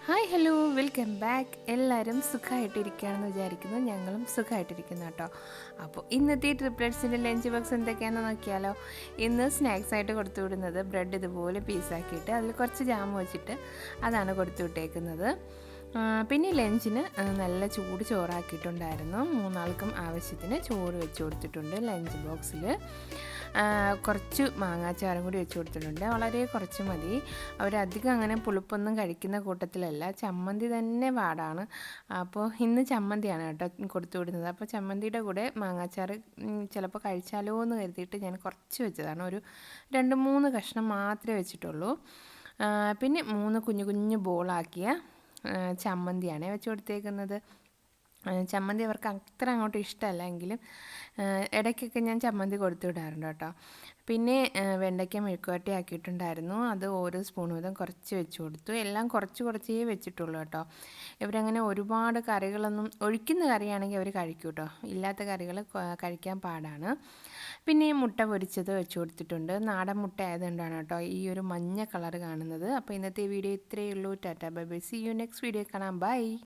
Hi hello welcome back. എല്ലാവരും സുഖമായിട്ടിരിക്കുകയാണെന്ന് വിചാരിക്കുന്നു. ഞങ്ങളും സുഖമായിട്ടിരിക്കുന്നു കേട്ടോ. അപ്പോൾ ഇന്നത്തെ ട്രിപ്ലെറ്റ്സിൻ്റെ ലഞ്ച് ബോക്സ് എന്തൊക്കെയാണെന്ന് നോക്കിയാലോ. ഇന്ന് സ്നാക്സ് ആയിട്ട് കൊടുത്തു വിടുന്നത് ബ്രെഡ് ഇതുപോലെ പീസാക്കിയിട്ട് അതിൽ കുറച്ച് ജാം വെച്ചിട്ട് അതാണ് കൊടുത്തു വിട്ടേക്കുന്നത്. പിന്നെ ലഞ്ചിന് നല്ല ചൂട് ചോറാക്കിയിട്ടുണ്ടായിരുന്നു. മൂന്നാൾക്കും ആവശ്യത്തിന് ചോറ് വെച്ച് കൊടുത്തിട്ടുണ്ട്. ലഞ്ച് ബോക്സിൽ കുറച്ച് മാങ്ങാച്ചാറും കൂടി വെച്ച് കൊടുത്തിട്ടുണ്ട്. വളരെ കുറച്ച് മതി. അവരധികം അങ്ങനെ പുളിപ്പൊന്നും കഴിക്കുന്ന കൂട്ടത്തിലല്ല. ചമ്മന്തി തന്നെ പാടാണ്. അപ്പോൾ ഇന്ന് ചമ്മന്തിയാണ് കേട്ടോ കൊടുത്തു വിടുന്നത്. അപ്പോൾ ചമ്മന്തിയുടെ കൂടെ മാങ്ങാച്ചാറ് ചിലപ്പോൾ കഴിച്ചാലോ എന്ന് കരുതിയിട്ട് ഞാൻ കുറച്ച് വെച്ചതാണ്. ഒരു 2-3 കഷ്ണം മാത്രമേ വെച്ചിട്ടുള്ളൂ. പിന്നെ 3 കുഞ്ഞു കുഞ്ഞു ബോളാക്കിയ ചമ്മന്തിയാണ് വെച്ച് കൊടുത്തേക്കുന്നത്. ചമ്മന്തി അവർക്ക് അത്ര അങ്ങോട്ട് ഇഷ്ടമല്ല എങ്കിലും ഇടയ്ക്കൊക്കെ ഞാൻ ചമ്മന്തി കൊടുത്തു വിടാറുണ്ട് കേട്ടോ. പിന്നെ വെണ്ടയ്ക്ക മെഴുക്കുവരട്ടി ആക്കിയിട്ടുണ്ടായിരുന്നു. അത് ഓരോ സ്പൂൺ വീതം കുറച്ച് വെച്ച് കൊടുത്തു. എല്ലാം കുറച്ച് കുറച്ചേ വെച്ചിട്ടുള്ളൂ കേട്ടോ. ഇവരങ്ങനെ ഒരുപാട് കറികളൊന്നും ഒഴിക്കുന്ന കറിയാണെങ്കിൽ അവർ കഴിക്കും കേട്ടോ. ഇല്ലാത്ത കറികൾ കഴിക്കാൻ പാടാണ്. പിന്നെ മുട്ട പൊരിച്ചത് വെച്ച് കൊടുത്തിട്ടുണ്ട്. നാടൻ മുട്ട ആയതുകൊണ്ടാണ് കേട്ടോ ഈ ഒരു മഞ്ഞ കളർ കാണുന്നത്. അപ്പോൾ ഇന്നത്തെ വീഡിയോ ഇത്രയേ ഉള്ളൂ. Tata bye bye. See you next video കാണാം. ബൈ.